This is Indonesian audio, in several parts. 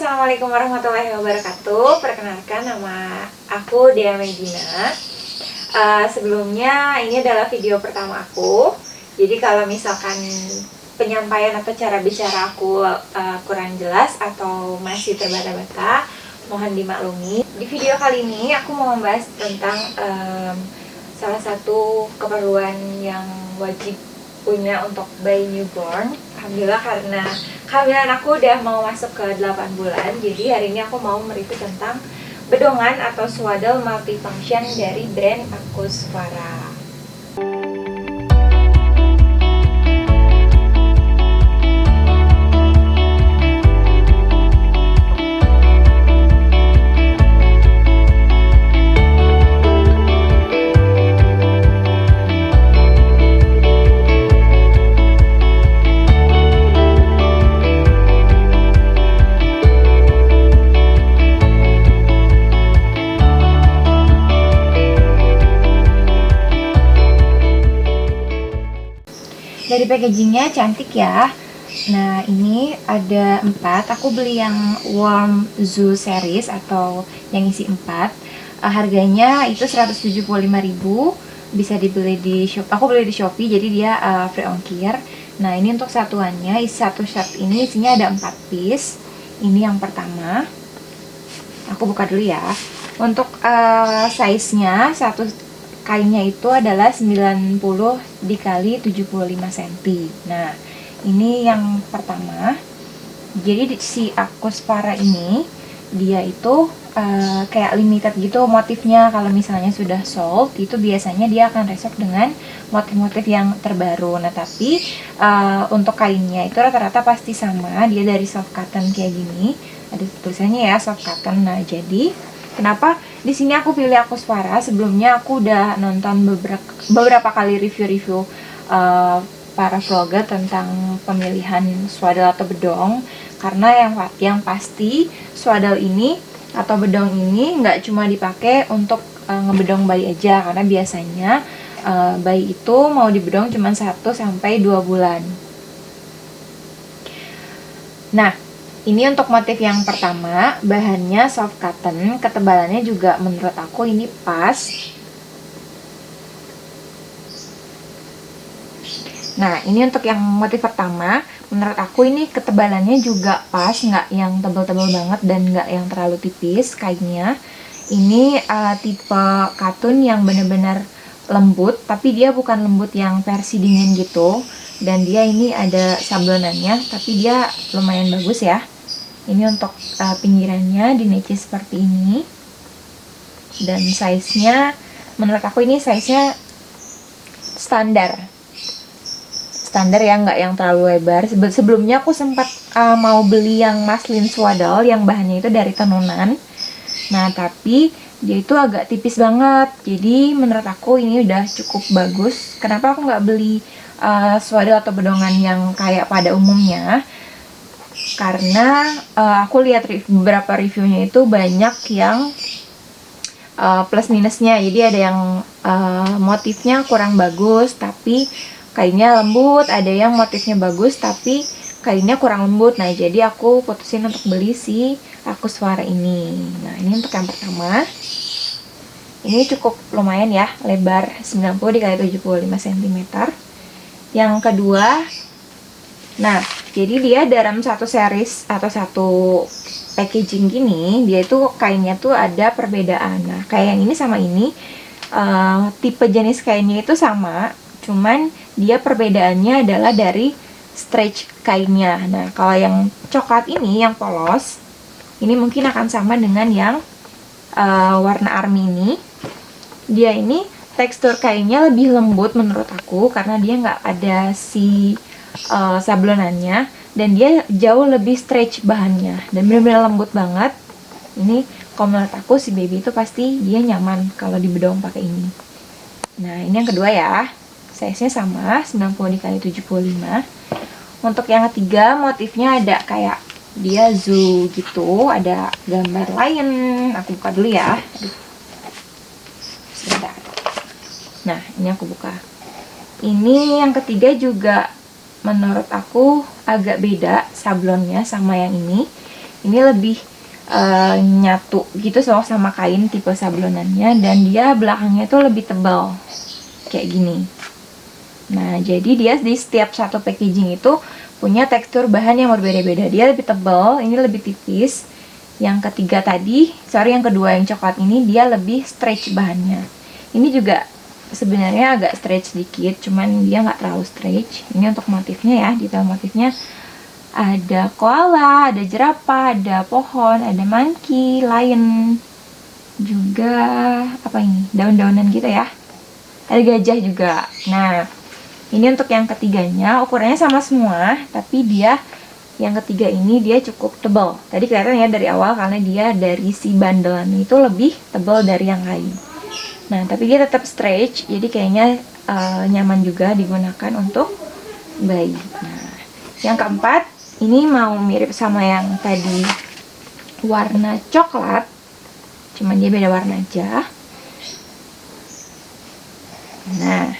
Assalamualaikum warahmatullahi wabarakatuh. Perkenalkan, nama aku Dea Medina. Sebelumnya ini adalah video pertama aku. Jadi kalau misalkan penyampaian atau cara bicara aku kurang jelas atau masih terbata-bata, mohon dimaklumi. Di video kali ini aku mau membahas tentang salah satu keperluan yang wajib punya untuk bayi newborn. Alhamdulillah, karena kehamilan aku udah mau masuk ke 8 bulan. Jadi hari ini aku mau mereview tentang bedongan atau swaddle multifunction dari brand Aquasfera. Dari packagingnya cantik ya. Nah, ini ada 4. Aku beli yang Warm Zoo series atau yang isi 4. Harganya itu 175.000. Bisa dibeli di shop. Aku beli di Shopee, jadi dia free ongkir. Nah, ini untuk satuannya, satu set ini isinya ada 4 piece. Ini yang pertama. Aku buka dulu ya. Untuk size-nya, satu kainnya itu adalah 90 dikali 75 cm. Nah, ini yang pertama. Jadi si Aquasfera ini dia itu kayak limited gitu motifnya. Kalau misalnya sudah sold itu biasanya dia akan restock dengan motif-motif yang terbaru. Nah, tapi untuk kainnya itu rata-rata pasti sama. Dia dari soft cotton kayak gini. Ada tulisannya ya, soft cotton. Nah, jadi kenapa di sini aku pilih Aquasfera? Sebelumnya aku udah nonton beberapa kali review-review para vlogger tentang pemilihan swaddle atau bedong. Karena yang pasti swaddle ini atau bedong ini nggak cuma dipakai untuk ngebedong bayi aja, karena biasanya bayi itu mau dibedong cuma 1 sampai 2 bulan. Nah, ini untuk motif yang pertama, bahannya soft cotton, ketebalannya juga menurut aku ini pas. Nah, ini untuk yang motif pertama, menurut aku ini ketebalannya juga pas, nggak yang tebal-tebal banget dan nggak yang terlalu tipis kainnya. Ini tipe katun yang benar-benar lembut, tapi dia bukan lembut yang versi dingin gitu. Dan dia ini ada sablonannya, tapi dia lumayan bagus ya. Ini untuk pinggirannya di necis seperti ini. Dan size-nya, menurut aku ini size-nya standar ya, nggak yang terlalu lebar. Sebelumnya aku sempat mau beli yang muslin swaddle yang bahannya itu dari tenunan. Nah, tapi dia itu agak tipis banget. Jadi menurut aku ini udah cukup bagus. Kenapa aku nggak beli swaddle atau bedongan yang kayak pada umumnya? Karena aku lihat beberapa reviewnya itu banyak yang plus minusnya. Jadi ada yang motifnya kurang bagus tapi kainnya lembut, ada yang motifnya bagus tapi kainnya kurang lembut. Nah, jadi aku putusin untuk beli si Aquasfera ini. Nah, ini untuk yang pertama. Ini cukup lumayan ya, lebar 90 dikali 75 cm. Yang kedua, nah, jadi dia dalam satu series atau satu packaging gini, dia itu kainnya tuh ada perbedaan. Nah, kayak yang ini sama ini, tipe jenis kainnya itu sama, cuman dia perbedaannya adalah dari stretch kainnya. Nah, kalau yang coklat ini, yang polos, ini mungkin akan sama dengan yang warna army ini. Dia ini tekstur kainnya lebih lembut menurut aku, karena dia nggak ada si sablonannya, dan dia jauh lebih stretch bahannya dan benar-benar lembut banget. Ini kalau menurut aku si baby itu pasti dia nyaman kalau dibedong pakai ini. Nah, ini yang kedua ya, size nya sama 90 dikali 75. Untuk yang ketiga, motifnya ada kayak dia zoo gitu, ada gambar lion. Aku buka dulu ya. Sebentar. Nah, ini aku buka. Ini yang ketiga juga menurut aku agak beda sablonnya sama yang ini. Ini lebih nyatu gitu sama kain tipe sablonannya, dan dia belakangnya tuh lebih tebal kayak gini. Nah, jadi dia di setiap satu packaging itu punya tekstur bahan yang berbeda-beda. Dia lebih tebal, ini lebih tipis. Yang ketiga tadi, yang kedua yang coklat ini dia lebih stretch bahannya. Ini juga sebenarnya agak stretch dikit, cuman dia nggak terlalu stretch. Ini untuk motifnya ya, detail motifnya ada koala, ada jerapah, ada pohon, ada monkey, lion, juga apa ini, daun-daunan gitu ya. Ada gajah juga. Nah, ini untuk yang ketiganya, ukurannya sama semua, tapi dia yang ketiga ini dia cukup tebal. Tadi kelihatan ya dari awal karena dia dari si bandelan itu lebih tebal dari yang lain. Nah, tapi dia tetap stretch, jadi kayaknya nyaman juga digunakan untuk bayi. Nah, yang keempat, ini mau mirip sama yang tadi, warna coklat, cuman dia beda warna aja. Nah,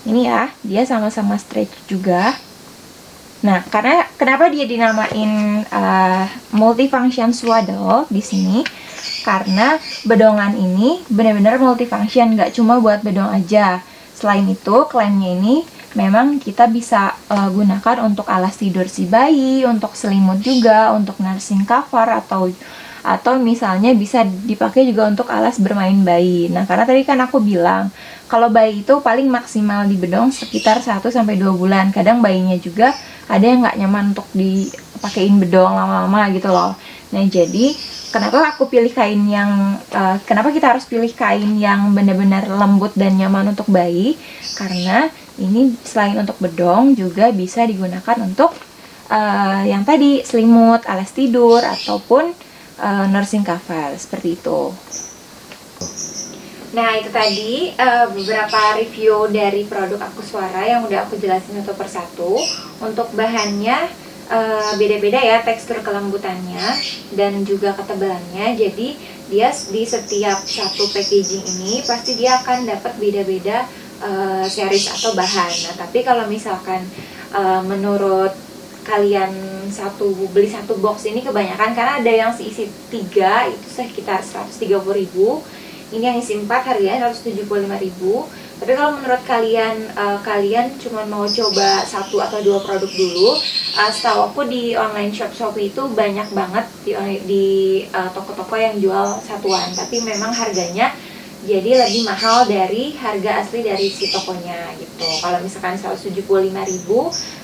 ini ya, dia sama-sama stretch juga. Nah, karena kenapa dia dinamain multifunction swaddle di sini? Karena bedongan ini benar-benar multifunction, nggak cuma buat bedong aja. Selain itu, klaimnya ini memang kita bisa gunakan untuk alas tidur si bayi, untuk selimut juga, untuk nursing cover, atau misalnya bisa dipakai juga untuk alas bermain bayi. Nah, karena tadi kan aku bilang kalau bayi itu paling maksimal di bedong sekitar 1-2 bulan. Kadang bayinya juga ada yang nggak nyaman untuk dipakein bedong lama-lama gitu loh. Nah, jadi kenapa kita harus pilih kain yang benar-benar lembut dan nyaman untuk bayi? Karena ini selain untuk bedong juga bisa digunakan untuk yang tadi, selimut, alas tidur, ataupun nursing cover, seperti itu. Nah, itu tadi beberapa review dari produk Aquaswara yang udah aku jelasin satu persatu. Untuk bahannya beda-beda ya, tekstur kelembutannya dan juga ketebalannya. Jadi dia di setiap satu packaging ini pasti dia akan dapat beda-beda series atau bahan. Nah, tapi kalau misalkan menurut kalian beli satu box ini kebanyakan, karena ada yang isi 3 itu sekitar 130.000. Ini yang isi 4 harganya 175.000. Tapi kalau menurut kalian cuma mau coba 1 atau 2 produk dulu, setahu aku di online Shopee itu banyak banget di toko-toko yang jual satuan, tapi memang harganya jadi lebih mahal dari harga asli dari si tokonya gitu. Kalau misalkan 175.000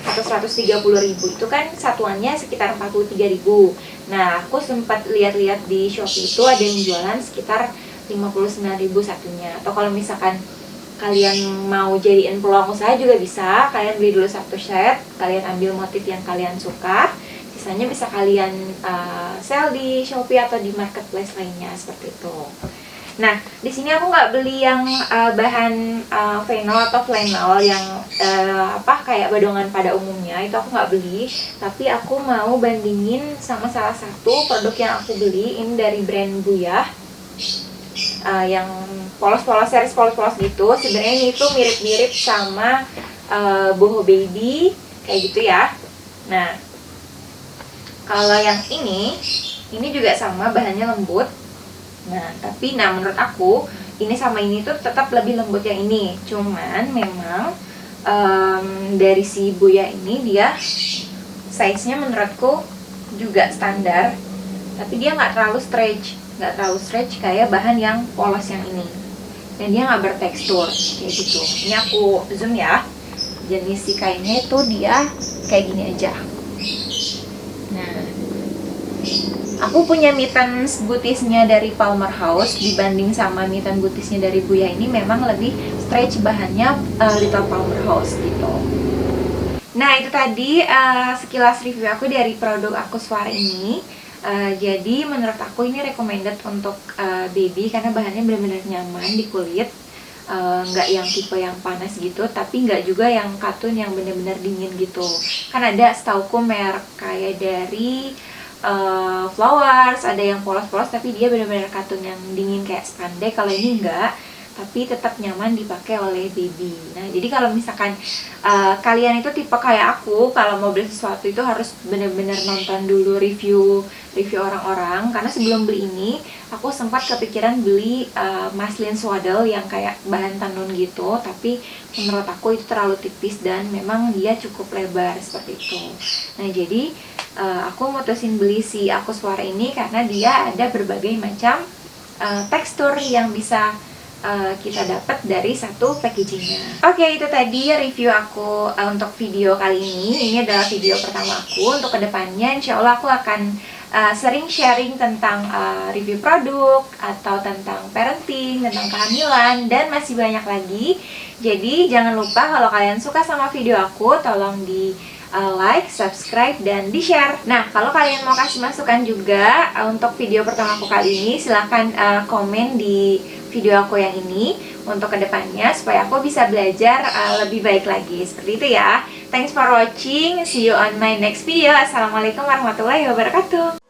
atau 130.000 itu kan satuannya sekitar 43.000. Nah, aku sempat lihat-lihat di Shopee itu ada yang jualan sekitar 59.000 satunya. Atau kalau misalkan kalian mau jadiin peluang usaha juga bisa, kalian beli dulu satu set, kalian ambil motif yang kalian suka, sisanya bisa kalian sell di Shopee atau di marketplace lainnya, seperti itu. Nah, di sini aku nggak beli yang bahan vinyl atau flannel yang kayak badongan pada umumnya, itu aku nggak beli. Tapi aku mau bandingin sama salah satu produk yang aku beli, ini dari brand Buyah, yang polos-polos, series polos-polos gitu. Sebenarnya ini tuh mirip-mirip sama Boho Baby kayak gitu ya. Nah, kalau yang ini juga sama, bahannya lembut. Nah, menurut aku ini sama ini tuh tetap lebih lembut yang ini. Cuman memang dari si Buyah ini dia size-nya menurutku juga standar, tapi dia nggak terlalu stretch kayak bahan yang polos yang ini. Dan dia nggak bertekstur kayak gitu. Ini aku zoom ya. Jenis si kainnya itu dia kayak gini aja. Nah, aku punya mittens butisnya dari Palmer House, dibanding sama mittens butisnya dari Buyah ini memang lebih stretch bahannya Little Palmer House gitu. Nah, itu tadi sekilas review aku dari produk Aquaswara ini. Jadi menurut aku ini recommended untuk baby karena bahannya benar-benar nyaman di kulit. Nggak yang tipe yang panas gitu, tapi nggak juga yang katun yang benar-benar dingin gitu. Kan ada setauku merek kayak dari Flowers, ada yang polos-polos tapi dia benar-benar katun yang dingin kayak spandek. Kalau ini enggak, tapi tetap nyaman dipakai oleh baby. Nah, jadi kalau misalkan kalian itu tipe kayak aku, kalau mau beli sesuatu itu harus bener-bener nonton dulu review orang-orang. Karena sebelum beli ini, aku sempat kepikiran beli muslin swaddle yang kayak bahan tenun gitu, tapi menurut aku itu terlalu tipis dan memang dia cukup lebar seperti itu. Nah, jadi aku mutusin beli si Aquaswara ini karena dia ada berbagai macam tekstur yang bisa kita dapat dari satu packagingnya. Oke, itu tadi review aku untuk video kali ini. Ini adalah video pertama aku. Untuk kedepannya, insya Allah aku akan sering sharing tentang review produk atau tentang parenting, tentang kehamilan, dan masih banyak lagi. Jadi jangan lupa kalau kalian suka sama video aku, tolong di like, subscribe, dan di-share. Nah, kalau kalian mau kasih masukan juga untuk video pertama aku kali ini, silahkan komen di video aku yang ini untuk kedepannya supaya aku bisa belajar lebih baik lagi. Seperti itu ya. Thanks for watching. See you on my next video. Assalamualaikum warahmatullahi wabarakatuh.